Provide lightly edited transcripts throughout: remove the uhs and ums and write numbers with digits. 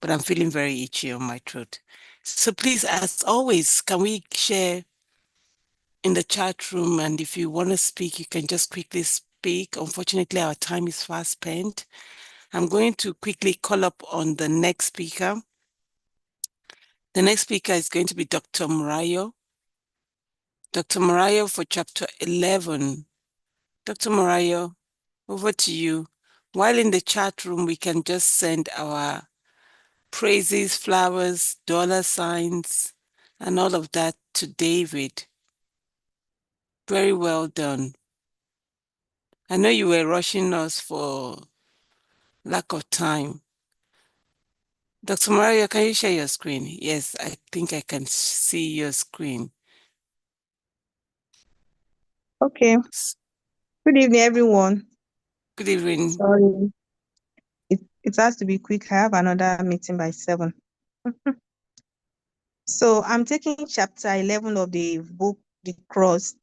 but I'm feeling very itchy on my throat. So please, as always, can we share in the chat room? And if you want to speak, you can just quickly speak. Unfortunately, our time is fast spent. I'm going to quickly call up on the next speaker. The next speaker is going to be Dr. Morayo. Dr. Morayo for chapter 11. Dr. Morayo, over to you. While in the chat room, we can just send our praises, flowers, dollar signs, and all of that to David. Very well done. I know you were rushing us for lack of time. Dr. Morayo, can you share your screen? Yes, I think I can see your screen. Okay. Good evening, everyone. Good evening. Sorry. It has to be quick. I have another meeting by 7. So I'm taking chapter 11 of the book, The Cross,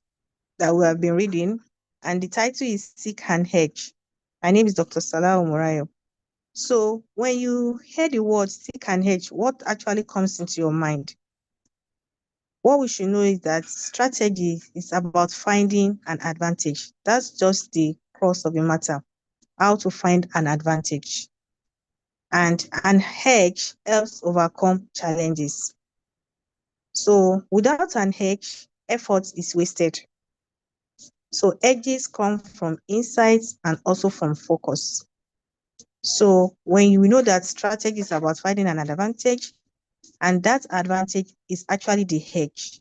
that we have been reading. And the title is Seek and Hedge. My name is Dr. Salah Morayo. So when you hear the word seek and hedge, what actually comes into your mind? What we should know is that strategy is about finding an advantage. That's just the crux of the matter, how to find an advantage. And an hedge helps overcome challenges. So without an hedge, effort is wasted. So edges come from insights and also from focus. So when you know that strategy is about finding an advantage, and that advantage is actually the hedge.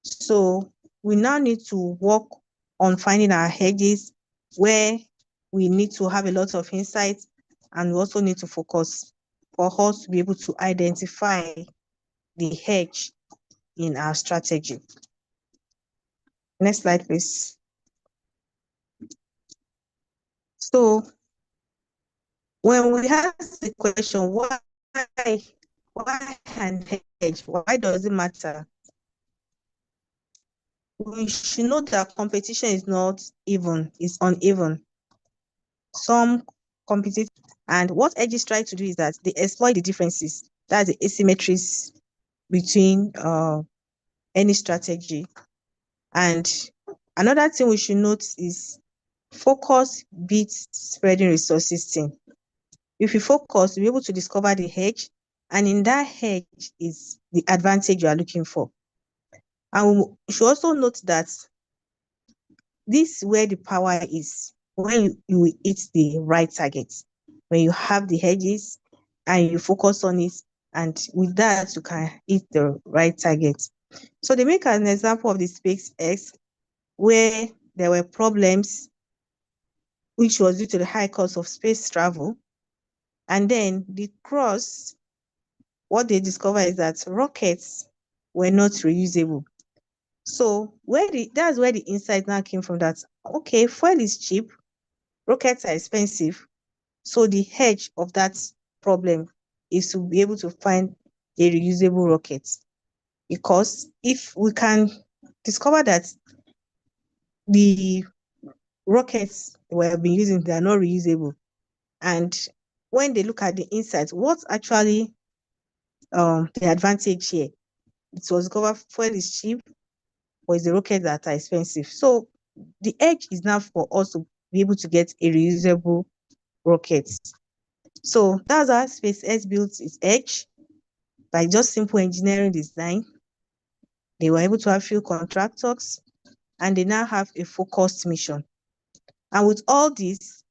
So we now need to work on finding our hedges where we need to have a lot of insights, and we also need to focus for us to be able to identify the hedge in our strategy. Next slide, please. So when we ask the question, why an hedge? Why does it matter? We should know that competition is not even, it's uneven. Some compete, and what edges try to do is that they exploit the differences, that's the asymmetries between any strategy. And another thing we should note is focus beats spreading resources thing. If you focus, you'll be able to discover the hedge, and in that hedge is the advantage you are looking for. And we should also note that this is where the power is, when you hit the right target, when you have the hedges and you focus on it, and with that you can hit the right target. So they make an example of the SpaceX, where there were problems which was due to the high cost of space travel. And then the CRUX, what they discovered is that rockets were not reusable. So that's where the insight now came from, that okay, fuel is cheap, rockets are expensive. So the hedge of that problem is to be able to find a reusable rocket. Because if we can discover that the rockets we have been using, they are not reusable, and when they look at the insights, what's actually the advantage here? It was discovered fuel is cheap, or is the rockets that are expensive. So the edge is now for us to be able to get a reusable rocket. So that's how SpaceX built its edge, by just simple engineering design. They were able to have few contractors, and they now have a focused mission. And with all this,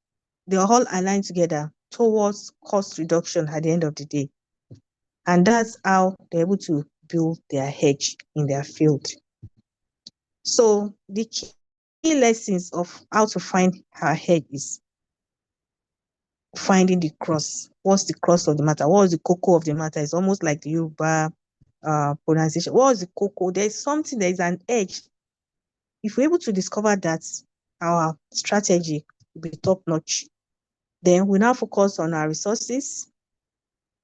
they are all aligned together towards cost reduction at the end of the day. And that's how they're able to build their hedge in their field. So the key lessons of how to find our hedge is finding the cross. What's the cross of the matter? What is the cocoa of the matter? It's almost like the Yoruba pronunciation. What is the cocoa? There's something, there is an edge. If we're able to discover that, our strategy will be top notch. Then we now focus on our resources,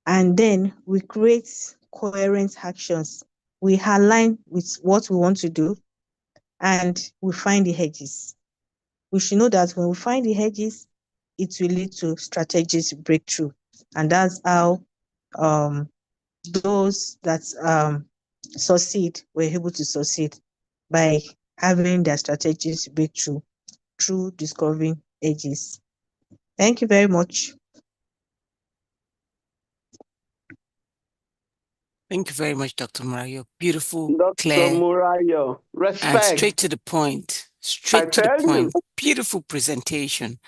and then we create coherent actions. We align with what we want to do, and we find the hedges. We should know that when we find the hedges, it will lead to strategic breakthrough. And that's how those that succeed were able to succeed by having their strategies breakthrough through discovering edges. Thank you very much. Thank you very much, Dr. Murayo. Beautiful, Dr. clear, Murayo, and respect. straight to the point. I Straight to the tell you. point. Beautiful presentation.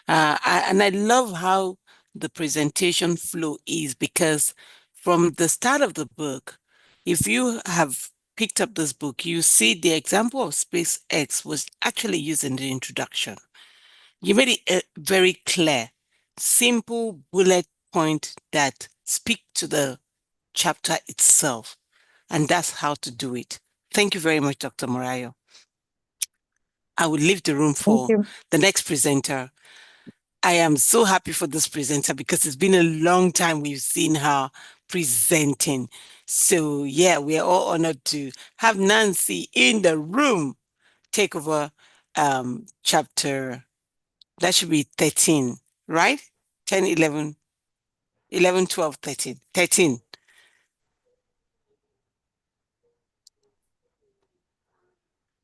And I love how the presentation flow is, because from the start of the book, if you have picked up this book, you see the example of SpaceX was actually used in the introduction. You made it very clear, simple bullet point that speak to the chapter itself. And that's how to do it. Thank you very much, Dr. Morayo. I will leave the room Thank for you. the next presenter. I am so happy for this presenter because it's been a long time we've seen her presenting. So yeah, we are all honored to have Nancy in the room take over chapter, that should be 13, right? 10, 11, 11, 12, 13, 13.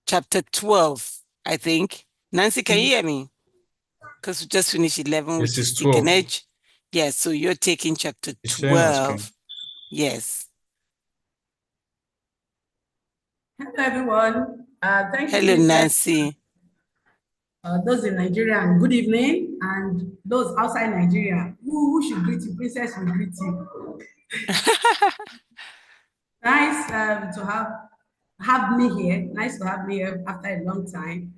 Chapter 12, I think. Nancy, can you hear me? Because we just finished 11, Yes, which is it's Seek an 12. Edge. Yeah, so you're taking chapter It's sharing my screen. 12. Yes. Hello, everyone. Thank you, Hello, Princess. Nancy. Those in Nigeria, good evening, and those outside Nigeria, who should greet you? Princess will greet you. Nice to have me here. Nice to have me here after a long time.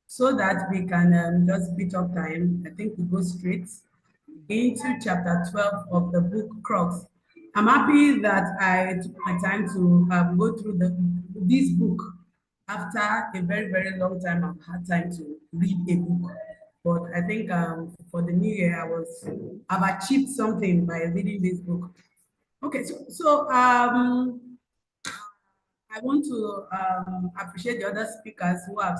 So that we can just beat up time. I think we go straight into chapter 12 of the book CRUX. I'm happy that I took my time to go through this book after a very, very long time. I've had time to read a book. But I think for the new year, I've achieved something by reading this book. Okay, so I want to appreciate the other speakers who have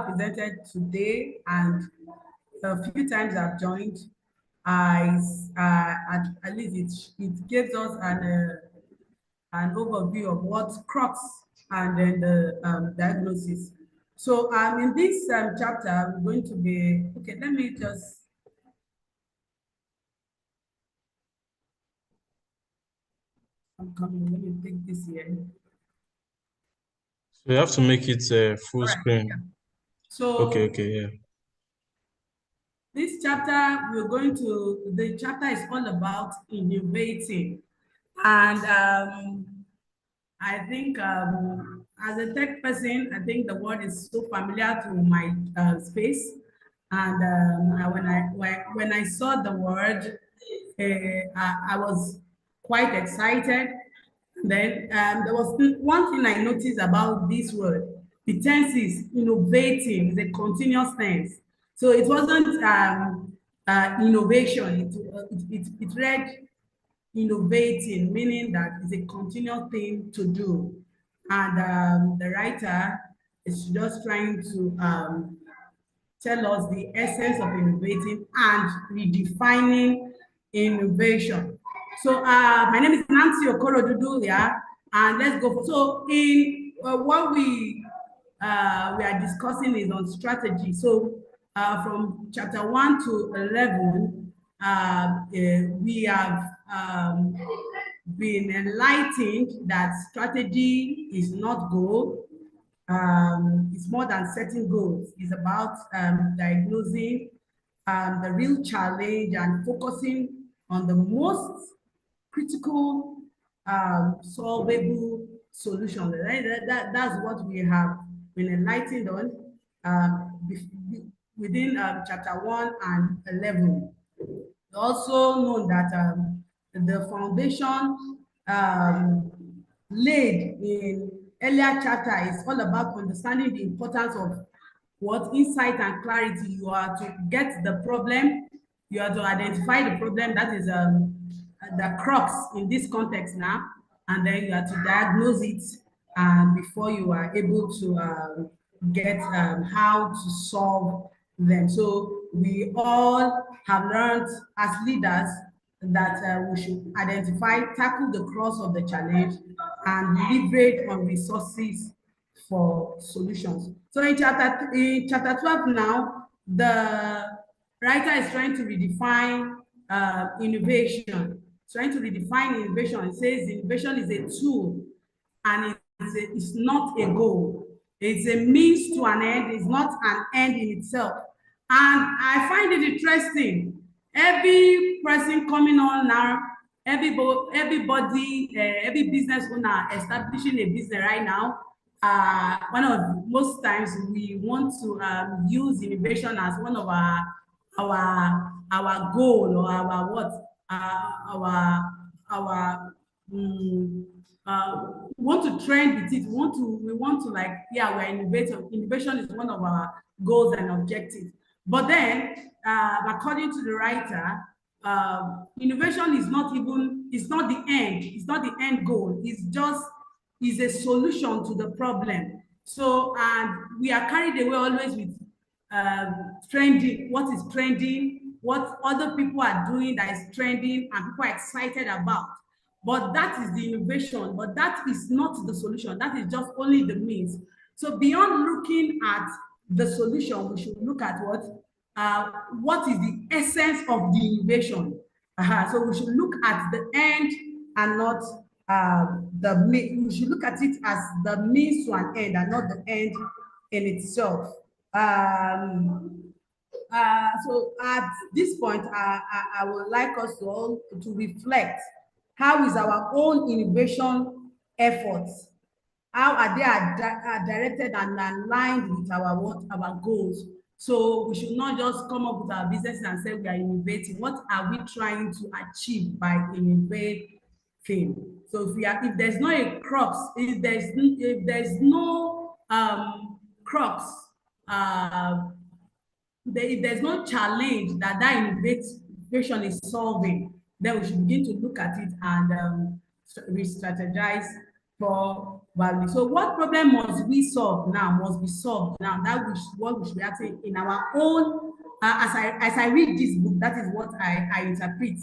presented today, and a few times I've joined. At least it gives us an overview of what CRUX and then the diagnosis. So in this chapter, we're going to be, okay, let me just, I'm coming, let me take this here. So you have to make it full screen. Yeah. So Okay, yeah. this chapter, the chapter is all about innovating. And I think as a tech person, I think the word is so familiar to my space. And when I saw the word, I was quite excited. Then there was one thing I noticed about this word. The tense is innovating, it's a continuous tense. So it wasn't innovation, it read innovating, meaning that it's a continual thing to do. And the writer is just trying to tell us the essence of innovating and redefining innovation. So my name is Nancy Okoro yeah, and let's go. So in what we are discussing is on strategy. So from chapter 1 to 11, we have been enlightened that strategy is not goal. It's more than setting goals. It's about diagnosing the real challenge and focusing on the most critical solvable solution. That's what we have been enlightened on within chapter 1 and 11. Also known that the foundation laid in earlier chapter is all about understanding the importance of what insight and clarity. You are to get the problem, you are to identify the problem, that is the crux in this context now, and then you are to diagnose it before you are able to get how to solve them. So we all have learned as leaders that we should identify, tackle the cross of the challenge, and leverage on resources for solutions. So in chapter 12 now, the writer is trying to redefine innovation. Trying to redefine innovation. It says innovation is a tool and it's not a goal. It's a means to an end. It's not an end in itself. And I find it interesting. Every person coming on now, everybody, every business owner establishing a business right now, one of most times we want to use innovation as one of our goal or our what our want to trend with it. We want to like, yeah, we're innovative. Innovation is one of our goals and objectives. But then, according to the writer, innovation is not the end. It's not the end goal. It's just is a solution to the problem. So, and we are carried away always with trending, what is trending, what other people are doing that is trending and people are excited about. But that is the innovation, but that is not the solution. That is just only the means. So beyond looking at the solution, we should look at what is the essence of the innovation. So we should look at the end and not we should look at it as the means to an end and not the end in itself. So at this point, I would like us to all to reflect. How is our own innovation efforts? How are they directed and aligned with our goals? So we should not just come up with our business and say we are innovating. What are we trying to achieve by innovating? So if there's no a crux, if there's no crux, if there's no challenge that innovation is solving, then we should begin to look at it and re-strategize for value. So what problem must we solve now, must be solved now? That what we should be asking in our own, as I read this book, that is what I interpret.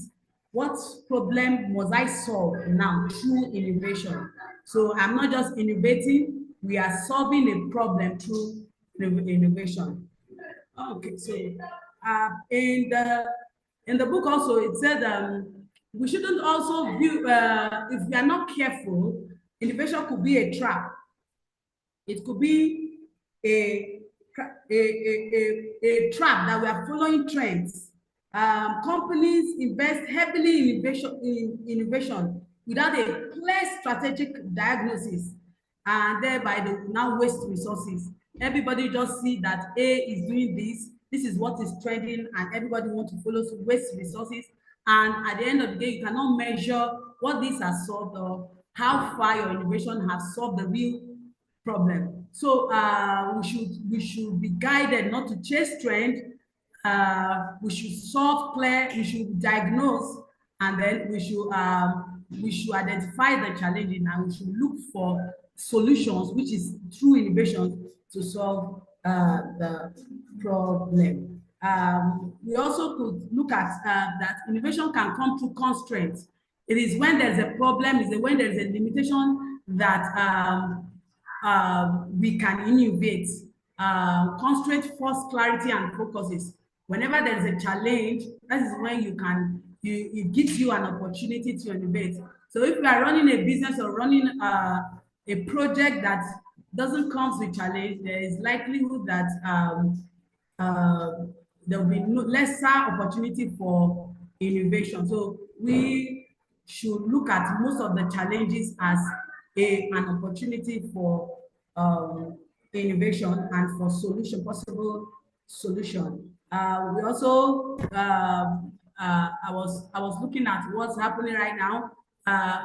What problem must I solve now through innovation? So I'm not just innovating, we are solving a problem through innovation. Okay, so in the book also it said we shouldn't also view if we are not careful, innovation could be a trap. It could be a trap that we are following trends. Companies invest heavily in innovation without a clear strategic diagnosis, and thereby they will now waste resources. Everybody just see that A is doing this is what is trending, and everybody wants to follow, so waste resources. And at the end of the day, you cannot measure what this has solved or how far your innovation has solved the real problem. So we should be guided not to chase trend. We should diagnose, and then we should identify the challenges, and we should look for solutions, which is through innovation to solve the problem. We also could look at that innovation can come through constraints. It is when there's a problem, is when there's a limitation that we can innovate. Constraint force clarity and focuses. Whenever there's a challenge, that is when it gives you an opportunity to innovate. So if we are running a business or running a project that doesn't come with challenge, there is likelihood that there will be lesser opportunity for innovation. So we should look at most of the challenges as an opportunity for innovation and for possible solution. We also, I was looking at what's happening right now.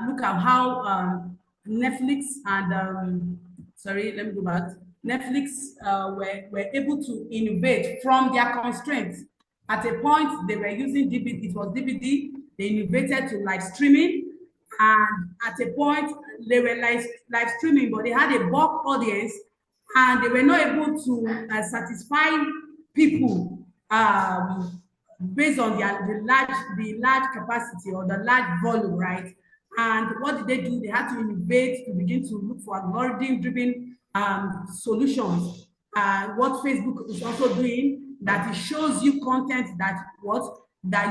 Look at how Netflix and sorry, let me go back. Netflix were able to innovate from their constraints. At a point, they were using DVD, it was DVD, they innovated to live streaming, and at a point, they were live streaming, but they had a bulk audience, and they were not able to satisfy people based on the large capacity or the large volume, right? And what did they do? They had to innovate to begin to look for algorithm-driven solutions. What Facebook is also doing, that it shows you content that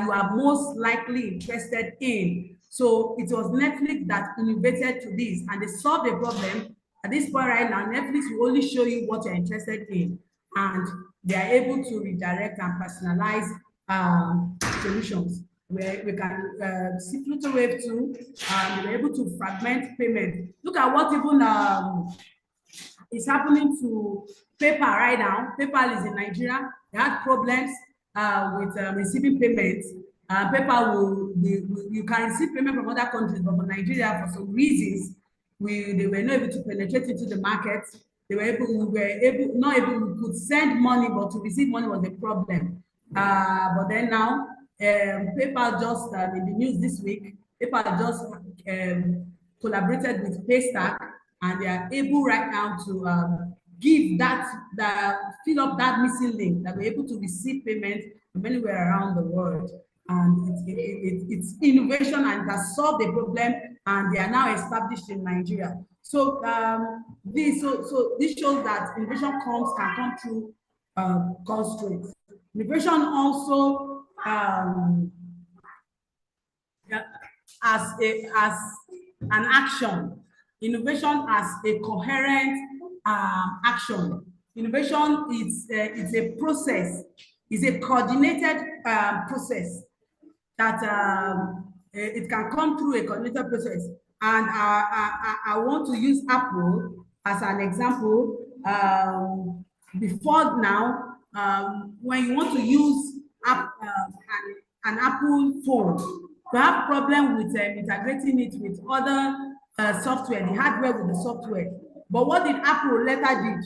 you are most likely interested in. So it was Netflix that innovated to this, and they solved the problem. At this point right now, Netflix will only show you what you're interested in, and they are able to redirect and personalize solutions. Where we can see Pluto Wave 2, we're able to fragment payment. Look at what even is happening to PayPal right now. PayPal is in Nigeria. They had problems with receiving payments. PayPal you can receive payment from other countries, but for Nigeria, for some reasons, they were not able to penetrate into the market. We could send money, but to receive money was a problem. But then now, PayPal just in the news this week, PayPal just collaborated with Paystack, and they are able right now to fill up that missing link, that we're able to receive payment from anywhere around the world. And it's innovation, and it has solved the problem, and they are now established in Nigeria. So this shows that innovation can come through constraints. Innovation also as an action. Innovation as a coherent action. Innovation is a process, is a coordinated process that it can come through a coordinated process. And I want to use Apple as an example. Before now, when you want to use an Apple phone, you have problem with integrating it with other software, the hardware with the software. But what did Apple later did?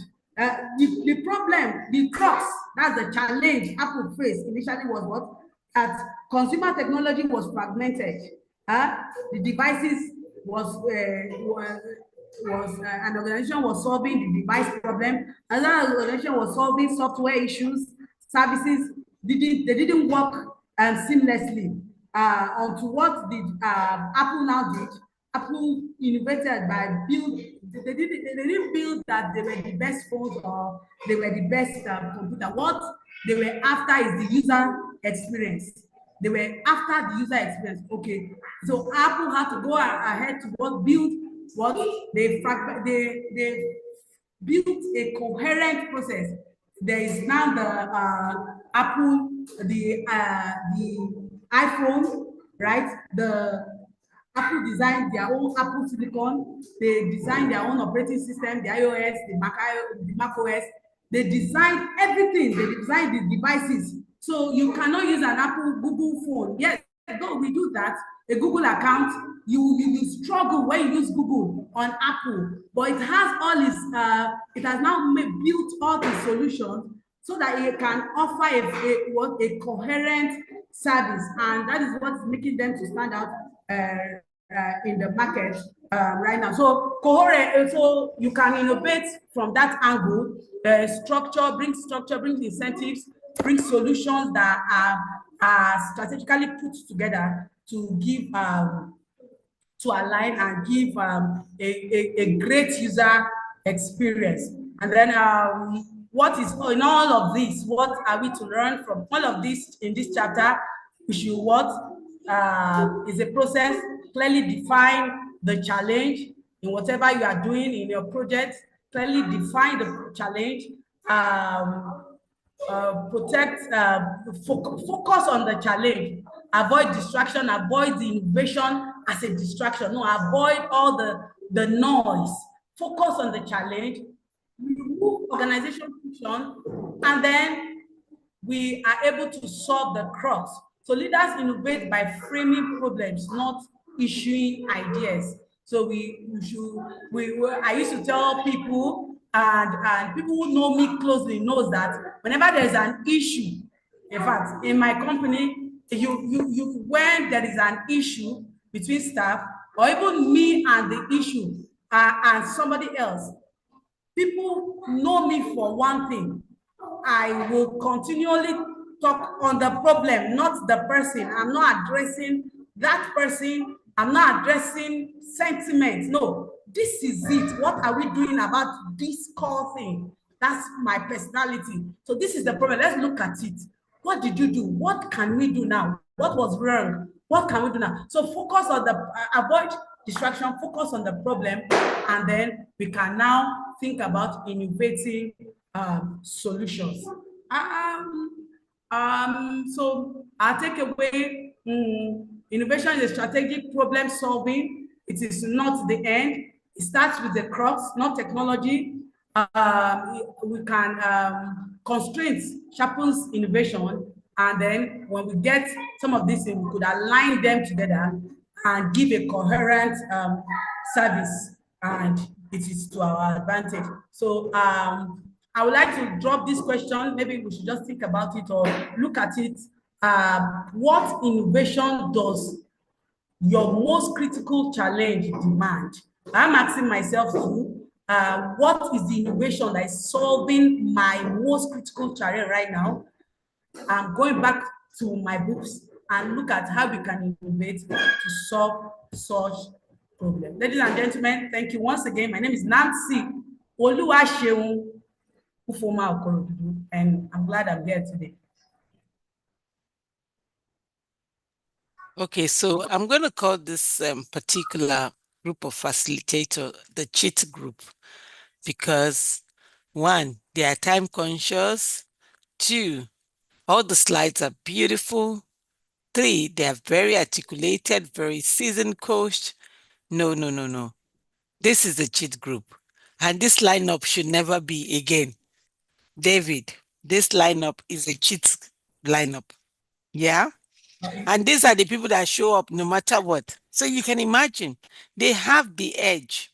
The problem, the CRUX, that's the challenge Apple faced initially was what? That consumer technology was fragmented. The devices an organization was solving the device problem, another organization was solving software issues, services they didn't work seamlessly. Onto what did Apple now did? Apple innovated by they didn't build that they were the best phones or they were the best computer. What they were after is the user experience. They were after the user experience. Okay, so Apple had to go ahead to build what they built a coherent process. There is now the Apple, the iPhone, right? The Apple designed their own Apple Silicon. They designed their own operating system, the iOS, the Mac OS. They designed everything. They designed the devices. So you cannot use an Apple Google phone. Yes, though we do that. A Google account, you struggle when you use Google on Apple, but it has all its it has now built all the solutions so that it can offer a coherent service, and that is what's making them to stand out in the market right now. So coherent, so you can innovate from that angle. Structure, bring incentives, bring solutions that are strategically put together to give to align and give a great user experience. And then what is in all of this? What are we to learn from all of this in this chapter? We should is a process, clearly define the challenge in whatever you are doing in your project, clearly define the challenge, focus on the challenge, avoid distraction, avoid the innovation as a distraction. No, avoid all the noise, focus on the challenge, remove organization friction, and then we are able to solve the crux. So leaders innovate by framing problems, not issuing ideas. So I used to tell people, and people who know me closely knows that whenever there's an issue, in fact, in my company, when there is an issue between staff, or even me and the issue and somebody else, people know me for one thing. I will continually talk on the problem, not the person. I'm not addressing that person. I'm not addressing sentiment. No, this is it. What are we doing about this core thing? That's my personality. So this is the problem. Let's look at it. What did you do? What can we do now? What was wrong? What can we do now? So focus on the, avoid distraction, focus on the problem, and then we can now think about innovating solutions. So our takeaway, innovation is a strategic problem solving. It is not the end. It starts with the CRUX, not technology. We can constraints sharpens innovation, and then when we get some of these things, we could align them together and give a coherent service, and it is to our advantage. So I would like to drop this question. Maybe we should just think about it or look at it. What innovation does your most critical challenge demand? I'm asking myself too, what is the innovation that is solving my most critical challenge right now? I'm going back to my books and look at how we can innovate to solve such problem. Ladies and gentlemen, thank you once again. My name is Nancy Oluwaseun Ufoma Okorodudu, and I'm glad I'm here today. Okay, so I'm going to call this particular group of facilitator the cheat group because one, they are time conscious. Two, all the slides are beautiful. Three, they are very articulated, very seasoned coached. No. This is the cheat group. And this lineup should never be again. David, this lineup is a cheat lineup. Yeah? And these are the people that show up no matter what. So you can imagine they have the edge.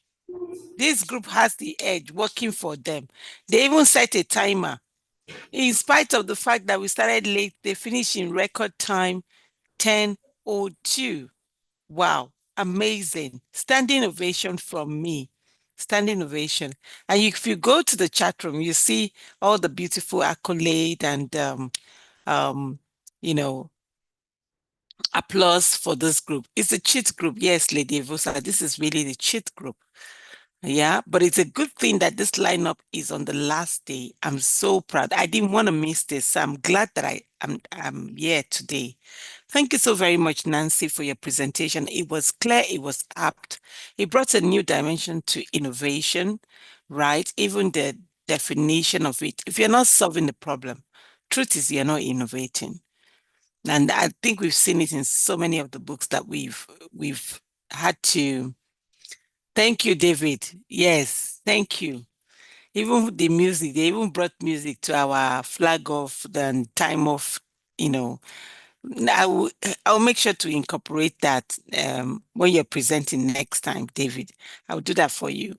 This group has the edge working for them. They even set a timer. In spite of the fact that we started late, they finished in record time, 10:02. Wow, amazing. Standing ovation from me. Standing ovation. And if you go to the chat room, you see all the beautiful accolade and you know, applause for this group. It's a cheat group. Yes, Lady Evosa, this is really the cheat group. Yeah, but it's a good thing that this lineup is on the last day. I'm so proud. I didn't want to miss this. So I'm glad that I'm here today. Thank you so very much, Nancy, for your presentation. It was clear, it was apt. It brought a new dimension to innovation, right? Even the definition of it. If you're not solving the problem, truth is you're not innovating. And I think we've seen it in so many of the books that we've had to. Thank you, David. Yes, thank you. Even the music, they even brought music to our flag off, the time off, you know. I'll make sure to incorporate that when you're presenting next time, David. I'll do that for you.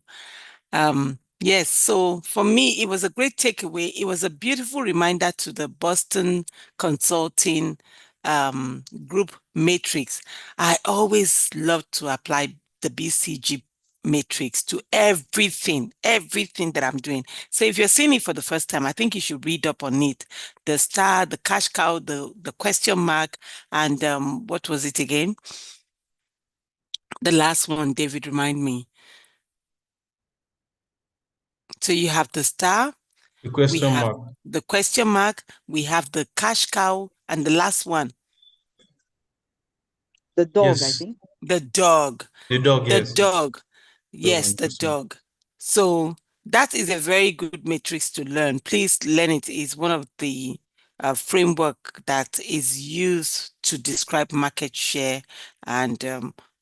Yes, so for me, it was a great takeaway. It was a beautiful reminder to the Boston Consulting group matrix. I always love to apply the BCG matrix to everything that I'm doing. So if you're seeing it for the first time, I think you should read up on it. The star, the cash cow, the question mark, and what was it again? The last one, David, remind me. So you have the star, The we question have mark. the question mark, we have the cash cow, and the last one, The dog, I Yes. think. the dog. The dog, The yes. dog. Dog Yes, and the question mark. dog. So that is a very good matrix to learn. Please learn it. It's one of the framework that is used to describe market share and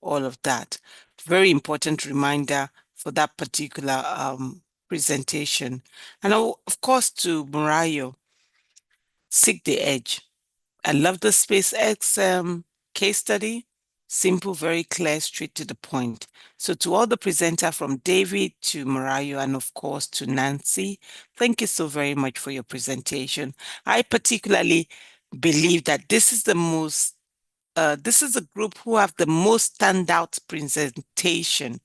all of that. Very important reminder for that particular presentation. And of course to Murayo, seek the edge. I love the SpaceX case study. Simple, very clear, straight to the point. So to all the presenter from David to Marayo and of course to Nancy, thank you so very much for your presentation. I particularly believe that this is the most, this is a group who have the most standout presentation.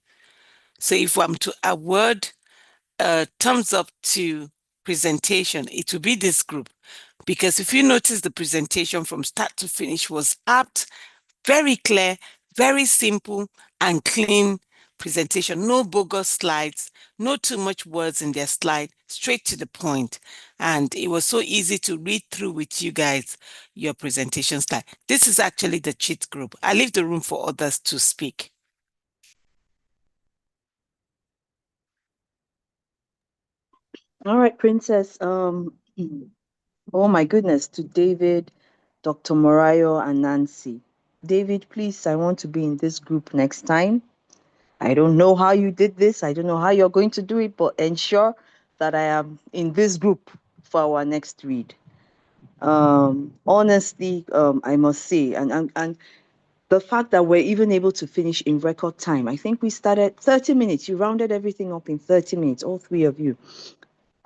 So if I'm to award thumbs up to presentation, it will be this group. because if you notice, the presentation from start to finish was apt, very clear, very simple and clean presentation. No bogus slides, no too much words in their slide, straight to the point. And it was so easy to read through with you guys, your presentation slide. This is actually the cheat group. I leave the room for others to speak. All right, Princess. Oh my goodness, to David, Dr. Morayo, and Nancy. David, please, I want to be in this group next time. I don't know how you did this. I don't know how you're going to do it, but ensure that I am in this group for our next read. Honestly, I must say, and the fact that we're even able to finish in record time. I think we started 30 minutes. You rounded everything up in 30 minutes, all three of you.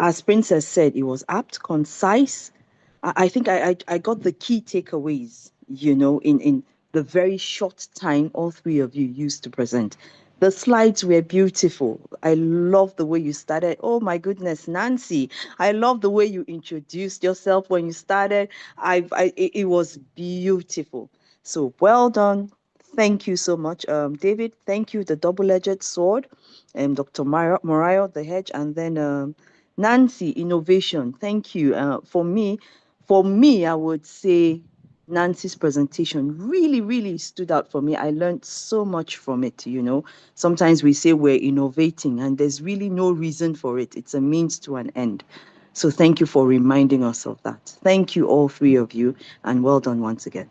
As Princess said, it was apt, concise. I think I got the key takeaways, in the very short time all three of you used to present. The slides were beautiful. I love the way you started. Oh my goodness, Nancy. I love the way you introduced yourself when you started. It was beautiful. So well done. Thank you so much. David, thank you, the double-edged sword. Dr. Morayo, the hedge, and then Nancy, innovation. Thank you. For me, I would say Nancy's presentation really, really stood out for me. I learned so much from it, Sometimes we say we're innovating and there's really no reason for it. It's a means to an end. So thank you for reminding us of that. Thank you, all three of you, and well done once again.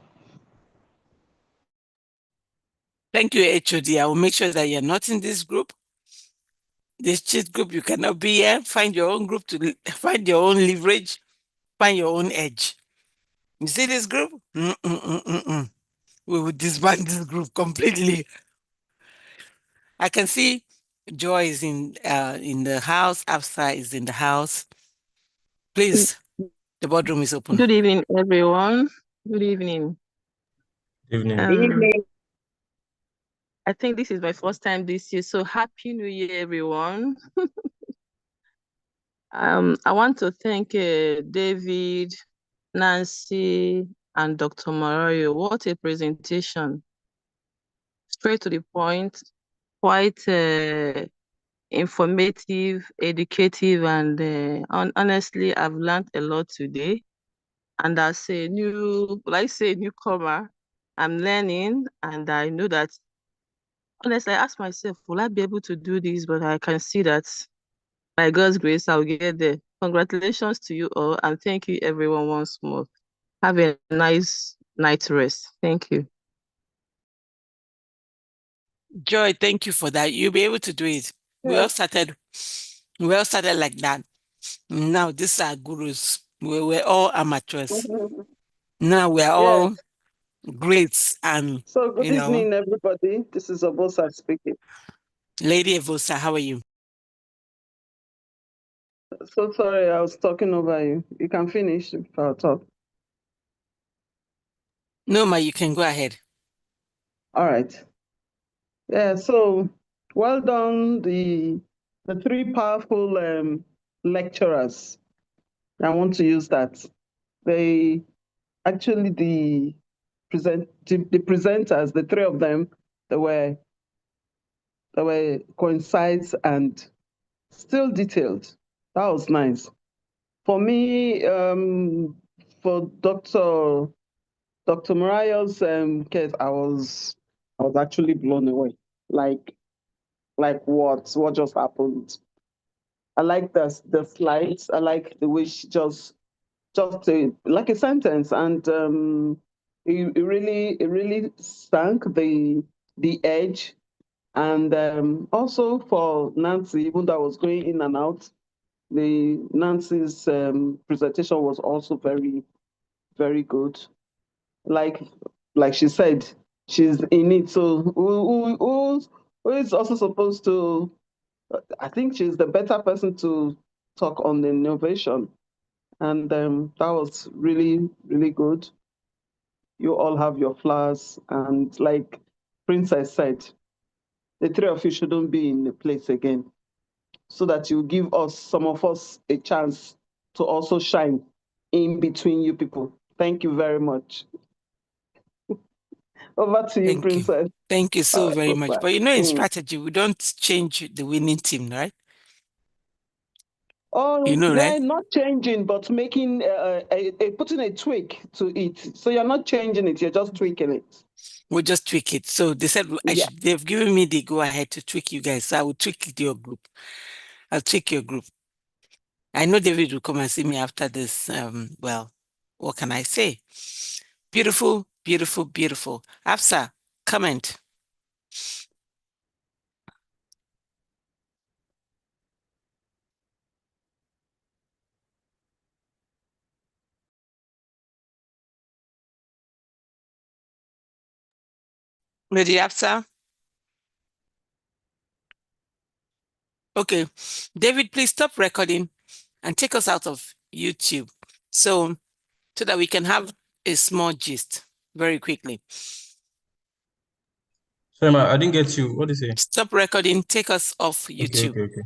Thank you, HOD. I will make sure that you're not in this group. This cheat group, you cannot be here. Find your own group to find your own leverage, find your own edge. You see this group? We will disband this group completely. I can see Joy is in the house. Afsa is in the house. Please, the boardroom is open. Good evening, everyone. Good evening. Evening. Evening. I think this is my first time this year, so Happy New Year, everyone. I want to thank David, Nancy, and Dr. Mario. What a presentation. Straight to the point, quite informative, educative, and honestly, I've learned a lot today. And as a newcomer, I'm learning, and I know that, honestly, I ask myself, will I be able to do this? But I can see that by God's grace, I'll get there. Congratulations to you all, and thank you everyone once more. Have a nice night rest. Thank you. Joy, thank you for that. You'll be able to do it. We all started like that. Now these are gurus. We're all amateurs. Now we're all greats, and So good evening, everybody. This is Obosa speaking. Lady Evosa, how are you? So sorry, I was talking over you. You can finish if I'll talk. No, ma, you can go ahead. All right. Yeah, so well done, the three powerful lecturers. I want to use that. They actually the presenters, the three of them, they were concise and still detailed. That was nice. For me, for Dr. Mariah's case, I was actually blown away. Like what just happened? I like the slides. I like the way she just like a sentence, and it really sank the edge. And also for Nancy, even though I was going in and out, Nancy's presentation was also very, very good. Like she said, she's in it. So who is also supposed to? I think she's the better person to talk on the innovation, and that was really, really good. You all have your flowers, and like Princess said, the three of you shouldn't be in the place again, so that you give us, some of us, a chance to also shine. in between you people. Thank you very much. Over to you, Thank you. Princess. Thank you so very much. But you know, in Mm. strategy, we don't change the winning team, right? Oh, You know, they're right? not changing, but making putting a tweak to it. So you're not changing it; you're just tweaking it. We'll just tweak it. So they said they've given me the go ahead to tweak you guys. So I will tweak your group. I'll tweak your group. I know David will come and see me after this. Well, what can I say? Beautiful, beautiful, beautiful. Afsa, comment. Lady Afsa? Okay. David, please stop recording and take us out of YouTube so that we can have a small gist very quickly. Sorry, ma, I didn't get you. What did you say? Stop recording, take us off YouTube. Okay.